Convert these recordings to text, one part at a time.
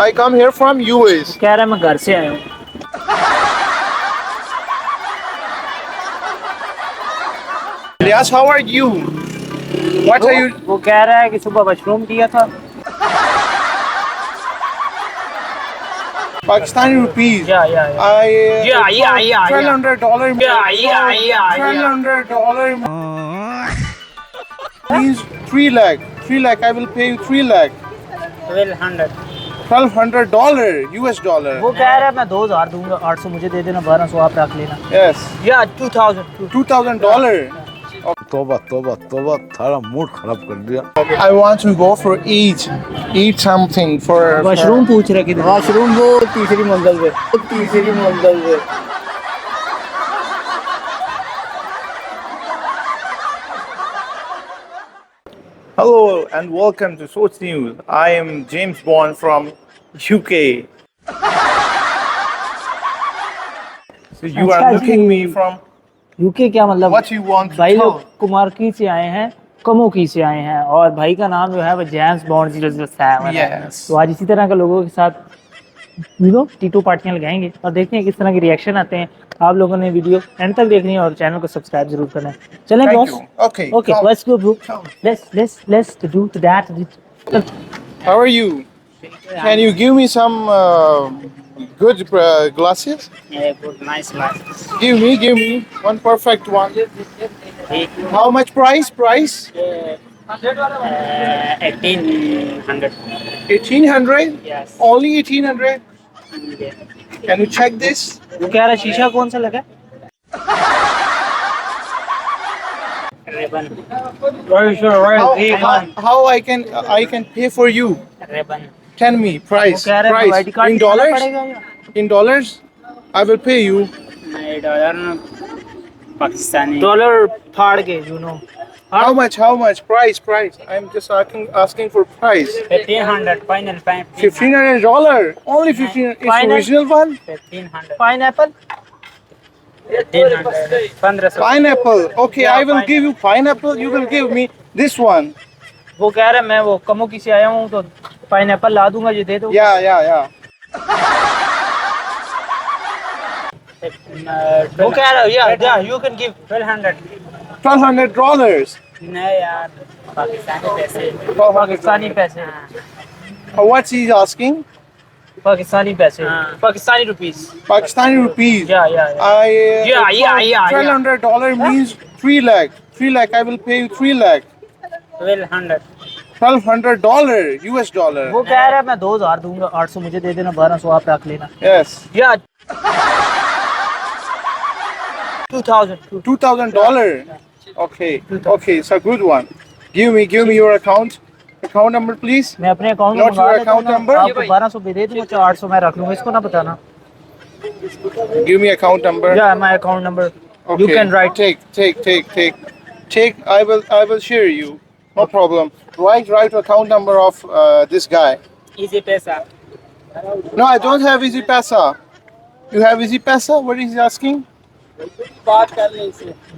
I come here from US. कह रहा है मैं घर से आया हूँ. Ilyas, how are you? What are you? वो कह रहा है कि सुबह मशरूम दिया था. Pakistani rupees. Yeah. $1,200. $1,200 means 3 lakh. 3 lakh. I will pay you 3 lakh. 1200. $1,200 US dollar. वो कह रहा है मैं 2000 दूंगा, 800 मुझे दे देना, 1200 आप रख लेना. Yes. Yeah, 2000. $2,000. तोबा थारा मूड खराब कर दिया. I want to go for eat something for. Mushroom पूछ रहे किधर? मशरूम वो तीसरी मंजिल पे. Hello and welcome to Source News. I am James Bond from UK. So you are looking me from. UK क्या मतलब? What you want to भाई tell? लोग कुमारकी से आए हैं, कमोकी से आए हैं, और भाई का नाम जो है वो जेम्स बॉन्ड 007 है. Yes. तो आज इसी तरह के लोगों के साथ टीटू पार्टियां लगाएंगे और देखते हैं किस तरह के रिएक्शन आते हैं. आप लोगों ने वीडियो एंड तक देखनी है और चैनल को सब्सक्राइब जरूर करना है. चलें Thank boss? you. Okay. Okay, come. Let's go bro. Come. Let's do that. How are you? Can you give me some good glasses? Yeah, good, nice glasses. Give me one perfect one. How much price? 1800. 1800? Yes. Only 1800? Can you check this? वो कह रहा है शीशा कौन सा लगा? Ribbon. Very sure, How I can pay for you? Ribbon. Tell me price. वो कह रहा है Price ID card in दिखाना dollars? पड़ेगा या? In dollars? I will pay you. नहीं, डॉलर ना, पाकिस्तानी. डॉलर फाड़ के, you know. How much? Price. I'm just asking for price. 1500 final. $1,500. Only 15. It's Final. original one. 1500. Pineapple. 1500. 1500. Pineapple. Okay, Yeah, I will give you pineapple. You will give me this one. वो कह रहा है मैं वो कमोकी से आया हूँ तो पाइनएप्पल ला दूंगा, ये दे दो. Yeah. वो कह रहा है yeah, you can give 1200. $1,200. नहीं यार, पाकिस्तानी पैसे. What's he asking? पाकिस्तानी पैसे. Pakistani rupees. Pakistani rupees. Yeah. $1,200 means 3 lakh. 3 lakh. I will pay you 3 lakh. 1200. $1,200 US dollar. वो कह रहा है मैं 2000 दूंगा, 800 मुझे दे देना, 1200 आप रख लेना. Yes. Yeah. $2,000. Okay. It's a good one. Give me your account number, please. मैं अपने अकाउंट में Not मंगा your लेता हूँ account ना, number? आपको 1200 भी दे दूंगा, 800 मैं रख लूंगा, इसको ना बताना. Give me account number. Yeah, my account number. Okay. You can write. Take. I will share you. No problem. Write account number of this guy. Easy Pesa. No, I don't have Easy Pesa. You have Easy Pesa? What is he asking?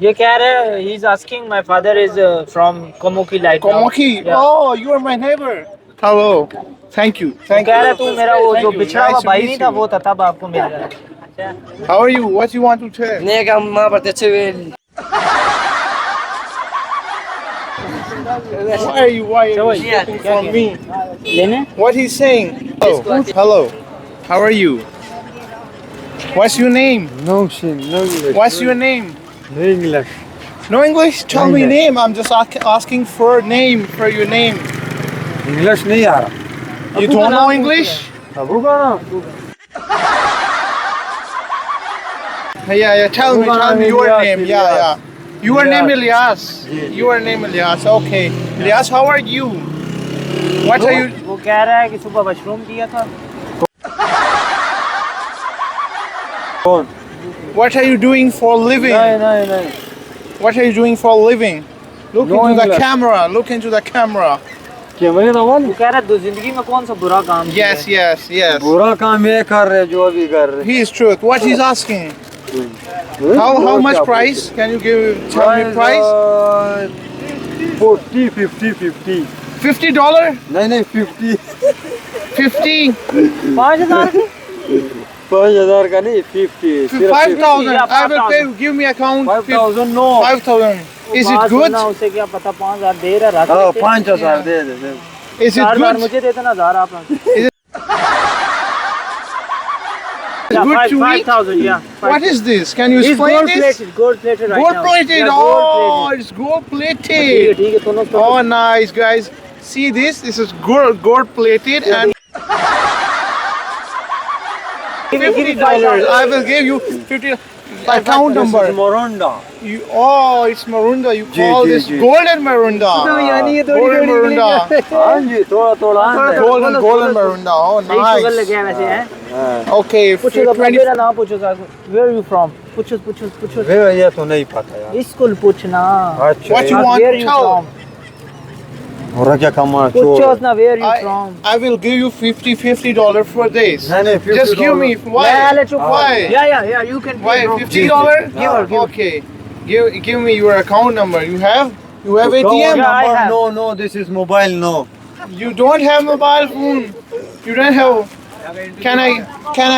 ये कह रहे हैं he is asking my father is from Comical like. Comical. Yeah. Oh, you are my neighbor. Hello. Thank you. कह रहा है तू मेरा वो जो बिछड़ा हुआ Nice to भाई meet नहीं था, you. वो था, तब आपको मिल रहा है. How are you? What you want to tell? नहीं का मां पर अच्छे वे. Why are you looking from me? लेने? What he's saying? Hello. How are you? What's your name? No English. What's your name? No English. No English? Tell me name. I'm just asking for name, for your name. English नहीं आ रहा. You don't know English? Abu का नाम. Yeah. Tell me your name. Yeah. Your name Ilyas. Your name Ilyas. Okay. Ilyas, how are you? What are you? वो कह रहा है कि सुबह मशरूम दिया था. What are you doing for living? नहीं. What are you doing for living? Look No into the English. camera. Look into the camera. कैमरे ना वन. वो कह रहा है जिंदगी में कौन सा बुरा काम किया है? Yes. बुरा काम ये कर रहे जो अभी कर रहे. He is truth. What he's asking? How much price? Can you tell me price? 40, 50. $50? नहीं 50. 50, 5,000 की 5,000 का नहीं 50 सिर्फ 5,000. Yeah, I will pay. 5,000. Give me account. 5,000 no 5,000. Is it बात good? सुनना, उसे क्या पता 5,000 दे रहा रख हाँ लेते। 5,000 दे दे Is it 4,000 good? मुझे देते ना 1,000 आप Good to eat? 5,000 yeah What is this? Can you It's explain gold this? plated, gold plated right Gold now. plated. Yeah, Oh, gold it's gold plated. plated. ठीक है दोनों Oh, nice guys. See this? This is gold plated and $50. I will give you 50. Account number. मोरंडा You, oh, it's Marunda. You call ji, this ji. golden Marunda. यानी ये थोड़ी Golden थोड़ी Marunda. हाँ जी थोड़ा थोड़ा Golden Marunda. Oh, sugar nice. लगे हैं वैसे हैं Okay, पूछो अपना 20. मेरा नाम पूछो sir where are you from पूछो वे ये तो नहीं पता यार स्कूल पूछना अच्छा What you आप want? where are you Tell. from और क्या कमा पूछो चोर ना where are you from I will give you $50 for this. नहीं नहीं Just give me. Why? Yeah, let's go. Why? yeah you can Why? pay, bro. $50? Give her. Okay. Give me your account number. You have ATM? Yeah, I have. no this is mobile no You don't have mobile phone. You don't have. Can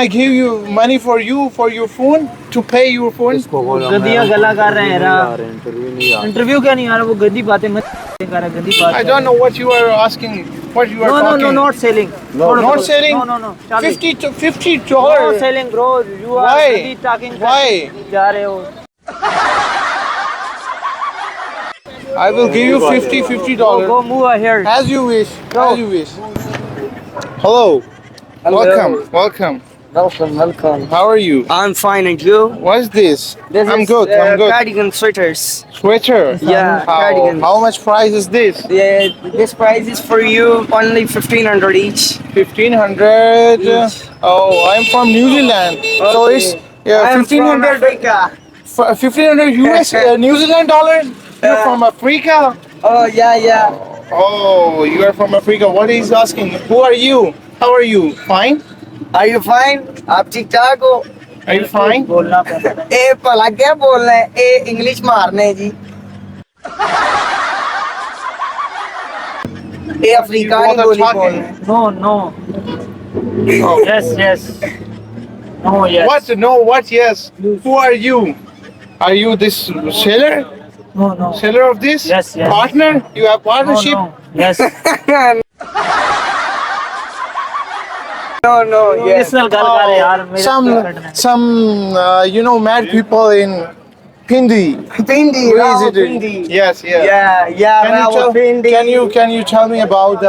I give you money for your phone to pay your phone? इसको बोलो गद्दियाँ गला कर रहे हैं यार interview नहीं आ interview क्या नहीं आ रहा वो गद्दी बातें मत कर रहा गद्दी बात I don't know what you are asking. What you are talking. no not selling Not selling. no Charlie. $50. No selling bro you are Why? gadi talking Why? जा रहे हो I will give you $50. go move here As you wish. Go. As you wish. Hello. Welcome. Welcome. How are you? I'm fine, and you? What's this? This I'm is good. I'm good. cardigan sweaters. Sweater. Yeah, How, cardigan. how much price is this? Yeah, this price is for you only 1,500 each. 1,500. Each. Oh, I'm from New Zealand. So Okay. it's yeah, I'm from 1,500. Africa. 1,500 US New Zealand dollars. You're from Africa. Oh yeah. Oh, you are from Africa. What is he asking? Who are you? How are you? Fine. Are you fine? आप ठीक ठाक हो? Are you fine? बोलना पड़ता है ए भला क्या बोल रहे हैं? ए इंग्लिश मारने हैं जी। ए अफ्रीकानी You both are बोली बोल talking. रहे हैं। no Oh. yes no yes What? No. What? Yes. Who are you? Are you this seller? no Seller of this? Yes. Partner? You have partnership? no yes No, yes. इस साल गल कर यार मेरे Some mad people in Pindi. Pindi, Who is Rao it? Pindi. Yes. Yeah, Rao Pindi. Can you tell me about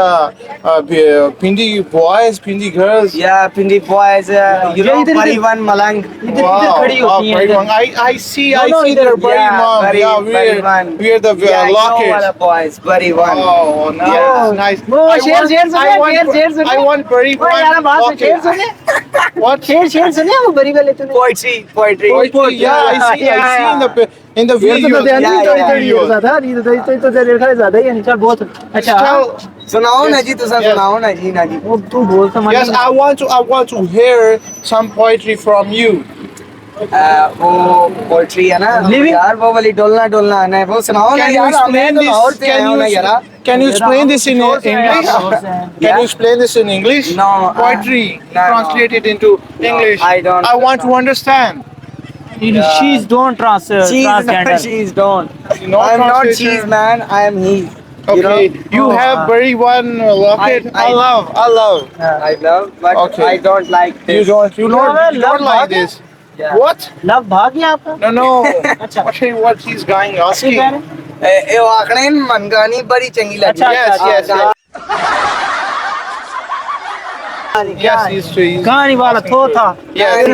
Pindi boys, Pindi girls? Yeah, Pindi boys, you know, इधर- Parivan Malang. इधर खड़ी होती हैं, Very इधर। one. I see No, their body, yeah, mom. Bari- Yeah, Barivan. we're the Yeah, I know lockets. all the boys, Parivan. Oh, nice, Yeah. nice. वो I शेर want- शेर सुनिए, I want- शेर सुनिए। I want very ओए यार one बात में शेर locket. सुने What? शेर सुने वो बड़ी वाले तूने Poetry. Poetry. Yeah, I see in the ये तो videos. ध्यान नहीं Yeah, थोड़ी yeah, थोड़ी videos. ज्यादा नहीं तो तेरे खड़े ज्यादा ही है चल बहुत अच्छा Tell, सुनाओ ना Yes, जी, तुसा yes. सुनाओ ना जी, ना जी। वो तू बोल समझ yes, I want to hear some poetry from you. वो पोएट्री है ना यार, वो वाली डोलना डोलना है ना, वो सुनाओ ना Can you यार, हमें explain तो लाहौर this? से आए हो ना यार। Can you explain this in English? Can you explain this in English? No, Poetry. no. Translate it into English. I don't- I want to understand. she's don't transgender Cheese don't. No I'm not translator. cheese man, I am he. Okay. You Oh, have very one locket. I love. I love, but Okay. I don't like this. You don't love like bhag this. Yeah. What? Love भाग गया आपका No. What he's going asking? ए वाकई मनगानी बड़ी चंगी लगी। अच्छा, Yes. Yes, he's कहानी वाला तो था Yes.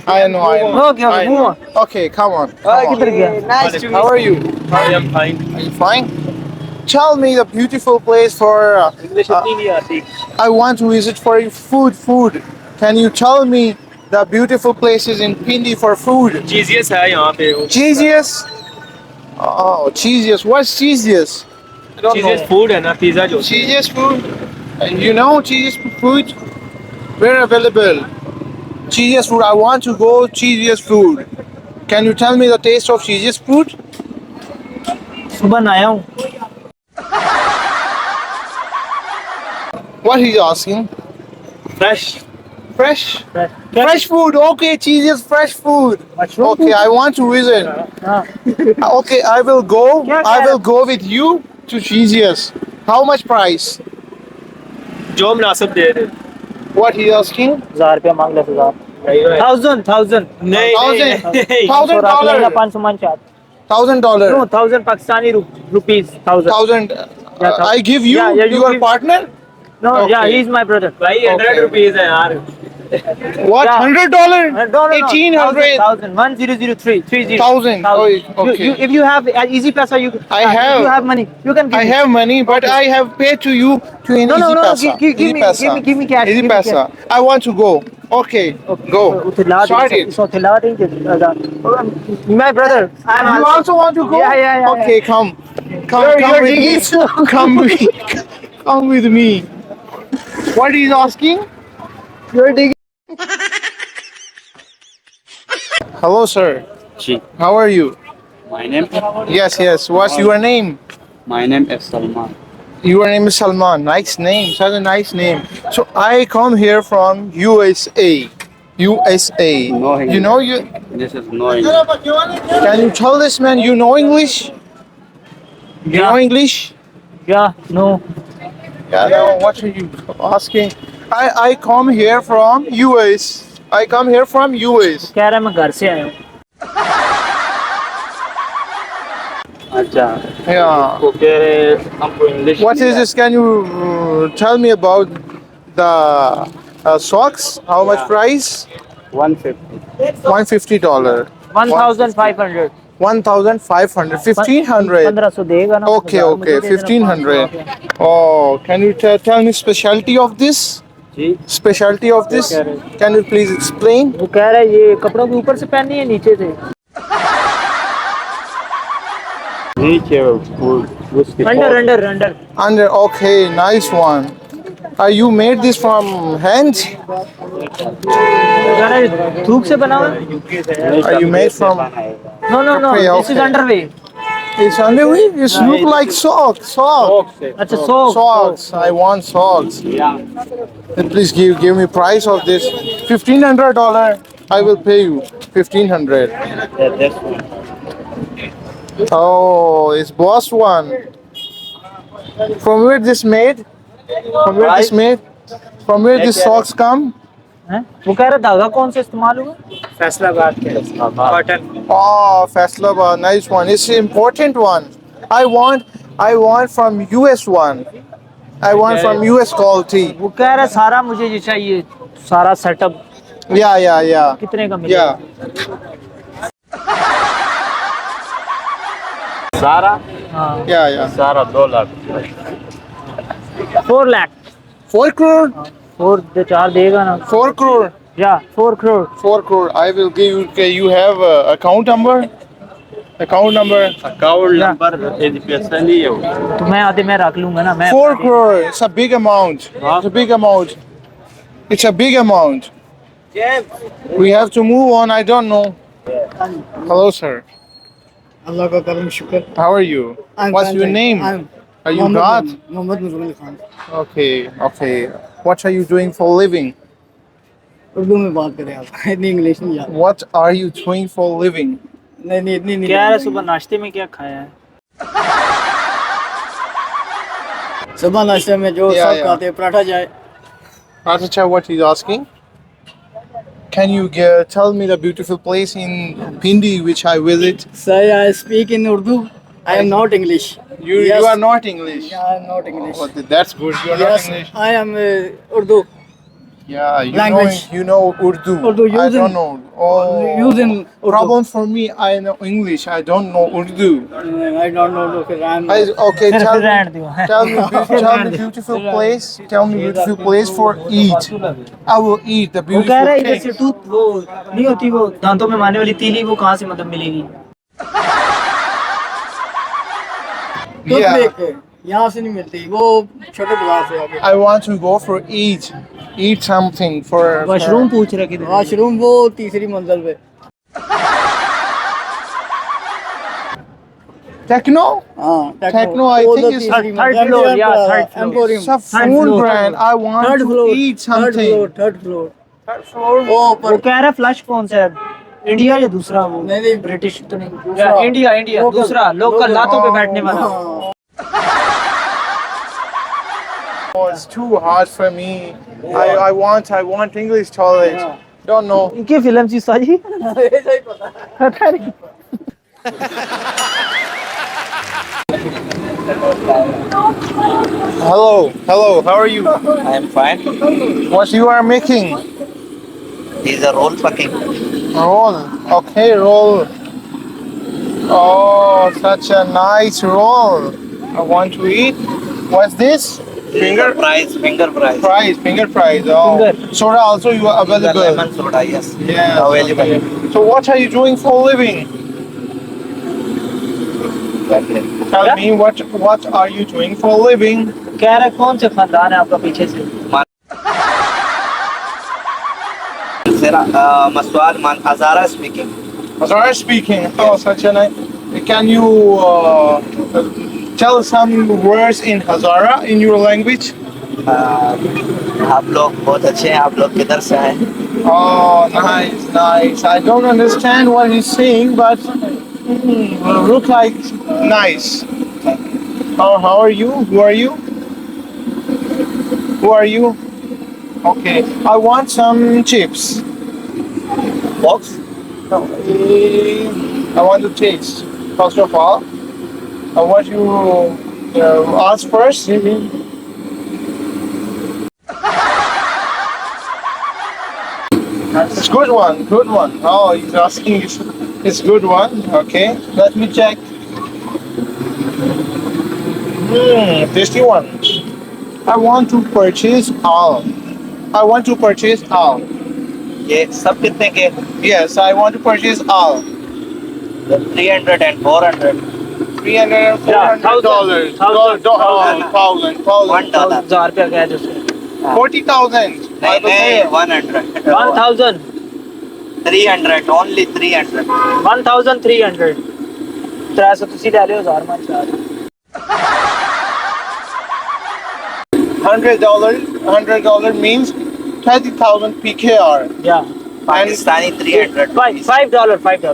I know. Okay, move on. Okay, come on. किधर गया Nice to How meet are you? I am fine Are you fine? Tell me the beautiful place for. English नहीं आती I want to visit for food. Can you tell me the beautiful places in Pindi for food? Cheezious है यहाँ पे Cheesiest? Oh, cheesiest. What's cheesiest? I don't Cheezious know. Food है ना pizza जो Cheesiest food? You know cheesiest food? Where available? Cheesiest food. I want to go cheesiest food. Can you tell me the taste of cheesiest food? सुबह नहाया हूँ What he's asking? Fresh. Fresh? Fresh. Fresh food. Okay, cheese is fresh food. Mushroom Okay, I want to visit. हाँ Okay, I will go. क्या I कह will go with you to cheesiest. How much price? जो मुनासिब दे दे। What he asking? 1000 रुपया मांग ले 1000 1000 नहीं नहीं। $1,000. रख लेगा 500 मान चार $1,000. no 1000 Pakistani rupees 1000 1,000. Yeah, I give you. yeah, you your give- partner. no yeah Okay. he's my brother भाई 100 रुपीस है यार। What? Yeah. $100? no 1,800. 1000 1003 1,000. Oh, okay. if you have easy paisa you I have. if you have money you can give I me. have money, but I have paid to you to an No, no, easy no, pasa. give me cash, Easy give me pasa. I want to go. Okay, go. Start it. So my brother I'm You also want to go? yeah Okay, come. Come You're with me. digging. Come with me. What is asking? you're digging Hello, sir. Ji. How are you? My name Yes. What's your name? my name is Salman. Your name is Salman. Nice name. Such a nice name. So I come here from USA. USA. No English. You know you. This is no English. Can you tell this man you know English? You know English? yeah no Yeah, no, what are you asking? I come here from US. I come here from US. कह रहा है मैं घर से आया हूँ अच्छा Yeah. वो कह रहे हमको English What is this? Can you tell me about the socks? How much price? 150 $150. 1500 $1,500. 1,500. 1500 देगा ना Okay, okay. 1,500. Oh, can you tell me specialty of this? Ji Specialty of this? Can you please explain? वो कह रहा है ये कपड़ों के ऊपर से पहननी है नीचे से नीचे वो उसके under Under. Okay, nice one. You made this from hands? कह रहा है धूप से बना हुआ है Are you made from? No Okay, this is okay. Underwear It's underwear. It look like socks. Socks. अच्छा सो Socks. I want socks. And please give me price of this. $1,500. I will pay you. 1,500. That's one. Oh, it's boss one. From where this made? From where this made? From where these socks come? वो कह रहा धागा कौन से इस्तेमाल हुआ फैसलाबाद के cotton. Oh, Faisalabad, nice one. It's an important one. I want from US one. I want from US quality. वो कह रहा है सारा मुझे ये चाहिए सारा सेटअप Yeah. कितने का मिलेगा Yeah. सारा हाँ Yeah. सारा 2 लाख 4 लाख 4 crore? 4 देगा ना 4 crore. या 4 crore 4 crore. I will give you. Okay, you have account number? Account number? Account number ये पैसा नहीं है वो तो मैं आधे मैं रख लूंगा ना मैं 4 crore. It's a big amount. It's a big amount. It's a big amount. We have to move on. I don't know. Hello, sir. अल्लाह का करम शुक्र How are you? What's your name? Are you God? Mohammad Muzammil Khan Okay. What are you doing for living? Urdu में बात करें आप इतनी English नहीं आती What are you doing for living? नहीं इतनी नहीं क्या है सुबह नाश्ते में क्या खाया है सुबह नाश्ते में जो Yeah, सब yeah. खाते हैं पराठा जाए Atacha, what he's asking? Can you tell me the beautiful place in Pindi which I visit? Sir I speak in Urdu I am not English You are not English. I am not English Oh, that's good. You are not yes English. I am Urdu Yeah, Language. you know Urdu. Urdu, I use don't in- know. Oh, use in Urdu. Problem for me. I know English. I don't know Urdu. I don't know फिर I am Okay, फिर tell रहने me. दो Tell me beautiful place. Tell me beautiful place for eat. I will eat the वो कह रहा है beautiful इधर से things. टूथ वो नहीं होती वो दांतों में मारने वाली तीली वो कहाँ से मतलब मिलेगी Yeah. यहाँ से नहीं मिलती वो छोटे बाजार से आके I want to go for eat. Eat something for. Mushroom पूछ रहा किधर है? वाशरूम वो तीसरी मंजिल पे Techno? हाँ Techno, I think it's third floor, yeah, third floor. Emporium. it's a Third food floor. brand. I want Third to floor. eat something. Third floor. Third floor. ओ वो पर कह रहा है फ्लश कौन सा है, इंडिया या दूसरा वो नहीं नहीं ब्रिटिश तो नहीं, दूसरा। या इंडिया इंडिया Local, दूसरा लोकल local। लातों पे बैठने वाला। हाँ। Oh, it's too hard for me. I want English toilet. Don't know. इनकी फिल्म सी साजी पता नहीं। Hello. How are you? I am fine. What you are making? These are all fucking. Roll. Okay, roll. Oh, such a nice roll. I want to eat. What's this? Finger fries. Fries. Finger fries. Oh. Finger. Soda also you are These are available. lemon soda, yes. Yeah. Available. Okay. So what are you doing for a living? Tell me what are you doing for a living? कह रहा है कौन से खानदान है आपका पीछे से? Maswar Man Hazara speaking. Hazara speaking. Oh, such a nice. Can you tell some words in Hazara in your language? आप लोग बहुत अच्छे हैं. आप लोग किधर से हैं? Oh, nice. I don't understand what he's saying, but look like nice. How are you? Who are you? Okay, I want some chips. Box. I want to taste. First of all, what you ask first? It's good one. Oh, he's asking. It's good one. Okay, let me check. Tasty one. I want to purchase all. ये सब कितने के? Yes, I want to purchase all. 300 and 400. $300, $400. $1,000. $1. 1000 रुपया गया जो उसमें। 40,000. I will pay. 100. 1000 300. Only 300. 1300 300 ਤੁਸੀਂ ਲੈ ਲਿਓ 1000 ਮੈਂ ਚਾਹ $100 means 30,000 PKR. या Pakistani 300. $5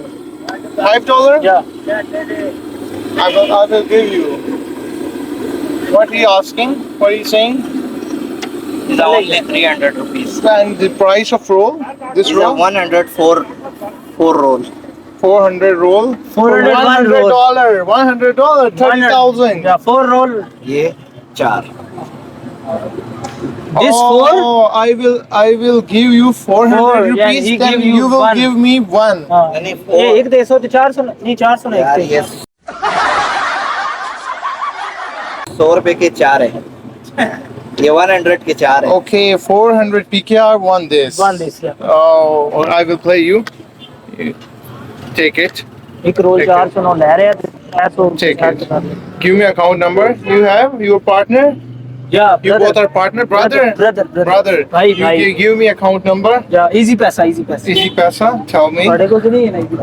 $5? या I will give you. What are you asking? What are you saying? These are only 300 rupees. And the price of roll? This These are roll? 104 roll. 400 roll? $400 $100. 30,000. या 4 roll ये 4. this 4 Oh, I will give you 400 yeah, rupees. he Then give you you will one. give me one. यानी ये एक 150 तो 400 नहीं 400 ना यार एक ये 100 रुपए के 4 है. ये 100 के 4 है. Okay, 400 PKR, one this. one this yeah Oh, I will play you. You take it. एक रोल 400 नौ ले रहे हैं 600 Take it. Give me account number. You have your partner? या You both are partner, brother? Brother. भाई You भाई give me account number. या easy पैसा Easy Pesa. Tell me. ਤੁਹਾਡੇ ਕੋਲ ਤਾਂ ਨਹੀਂ ਹੈ ਨਾ easy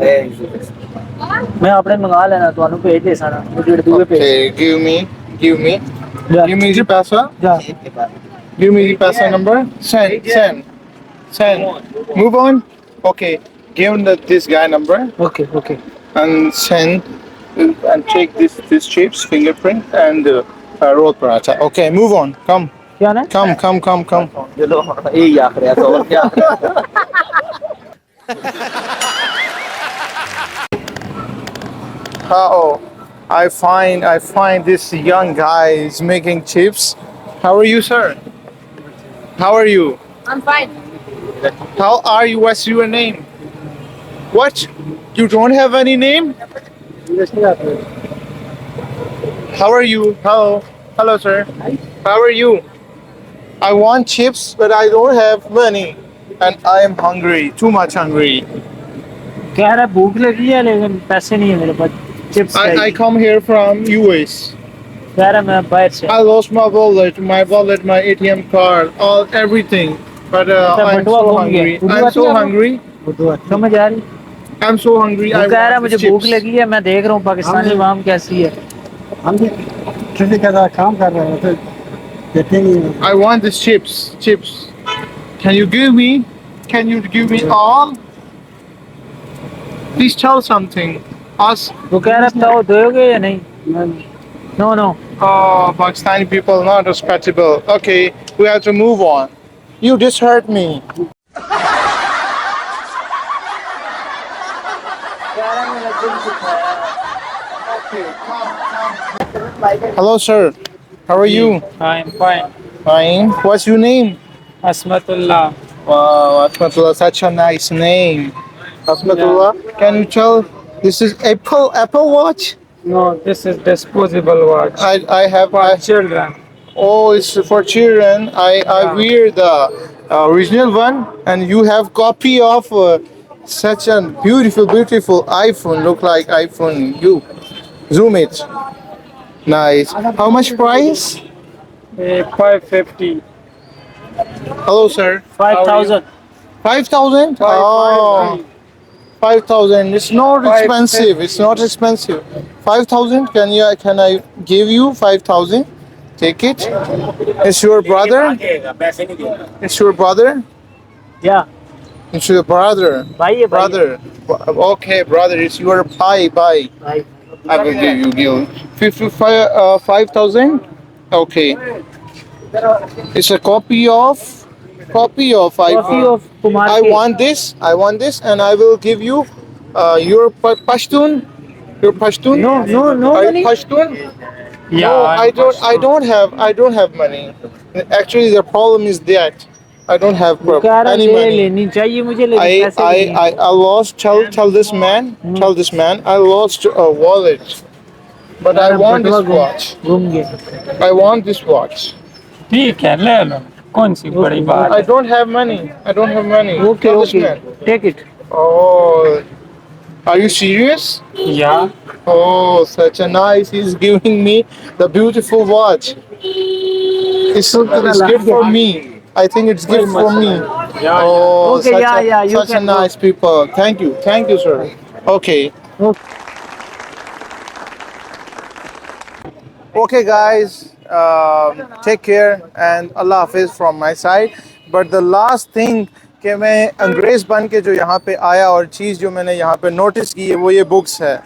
ਮੈਂ ਆਪਣੇ ਮੰਗਾ ਲੈਣਾ ਤੁਹਾਨੂੰ ਭੇਜ ਦੇ ਸਾਰਾ ਜਿਹੜੇ ਦੂਏ ਭੇਜ Okay, give me. Give me Easy Pesa. ਜਾ Give me the Pesa number. Send. Move on. Okay. Give him this guy number okay okay and send and take this chips fingerprint and roll paratha. Okay, move on. Come. क्या ना Come. चलो यही आखिर है तो और क्या. Oh, I find this young guy is making chips. How are you, sir? How are you? I'm fine. How are you? What's your name? What? You don't have any name? How are you? Hello, sir. How are you? I want chips, but I don't have money, and I am hungry. Too much hungry. कह रहा है भूख लगी है लेकिन पैसे नहीं है मेरे पास chips I come here from US. कह रहा है मैं बाहर से I lost my wallet, my ATM card, everything. But I'm बटुआ so घूम गया। hungry. उर्दू I'm आती so है आपको? hungry. समझ आ रही I'm so hungry. वो I कह रहा है want मुझे these भूख chips. लगी है, मैं देख रहा हूँ पाकिस्तानी आवाम कैसी है। हम भी किसी का काम कर रहे हैं तो देखेंगे। I want these chips. Chips. Can you give me? Can you give me all? Please tell something. Us. वो कह रहा है बताओ दोगे या नहीं? No no. Oh, Pakistani people not respectable. Okay, we have to move on. You just hurt me. Hello, sir. How are you? I'm fine. Fine. What's your name? Asmatullah. Wow, Asmatullah, such a nice name. Asmatullah, can you tell this is Apple Watch? No, this is disposable watch I have for children. oh, it's for children. I wear the original one, and you have copy of such a beautiful iPhone. Look like iPhone. You zoom it. Nice. How much price? 550. Hello, sir. 5,000। 5,000? Oh. 5,000. It's not expensive. It's not expensive. 5,000. Can I give you 5,000? Take it. It's your brother. It's your brother. या It's your brother. भाई है भाई। Brother. Okay, brother. It's your bye. भाई I will give you 5,000. Okay. It's a copy of coffee iPhone. Of Kumar I के। want this, and I will give you your Pashtun. Your Pashtun. No no no Are you money. Pashtun? Yeah, No, I'm I don't have money. Actually, the problem is that I don't have वो कह रहा any है money. लेनी चाहिए मुझे लेकिन I पैसे भी नहीं I हैं। I lost. Tell this man. Tell this man I lost a wallet, but I want this watch. घूम गए। I want this watch. ठीक है ले लो कौन सी बड़ी बात I है don't have money. I don't have money. Okay Tell this okay man. Take it. Oh, are you serious? या Oh, such a nice. He's giving me the beautiful watch. It's gift for me. I think it's gift for me. Oh, okay yeah you such a can go. nice people. Thank you, sir. Okay. Okay, guys. Take care and Allah Hafiz from my side. But the last thing कि मैं अंग्रेज़ बन के जो यहाँ पे आया और चीज़ जो मैंने यहाँ पे नोटिस की है वो ये बुक्स है।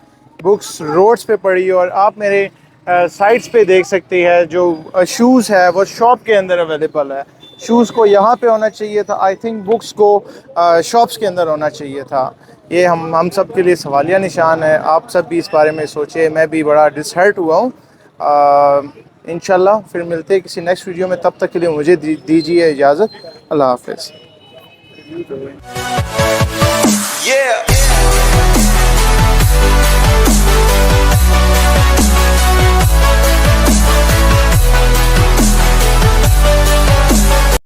बुक्स रोड्स पे पड़ी और आप मेरे साइट्स पे देख सकते हैं। जो शूज़ है वो शॉप के अंदर अवेलेबल है। शूज़ को यहाँ पे होना चाहिए था। आई थिंक बुक्स को शॉप्स के अंदर होना चाहिए था। ये हम सब के लिए सवालिया निशान है। आप सब भी इस बारे में सोचिए। मैं भी बड़ा डिसहर्ट हुआ हूँ। इंशाल्लाह फिर मिलते हैं किसी नेक्स्ट वीडियो में। तब तक के लिए मुझे दीजिए इजाज़त। अल्लाह हाफ़िज़।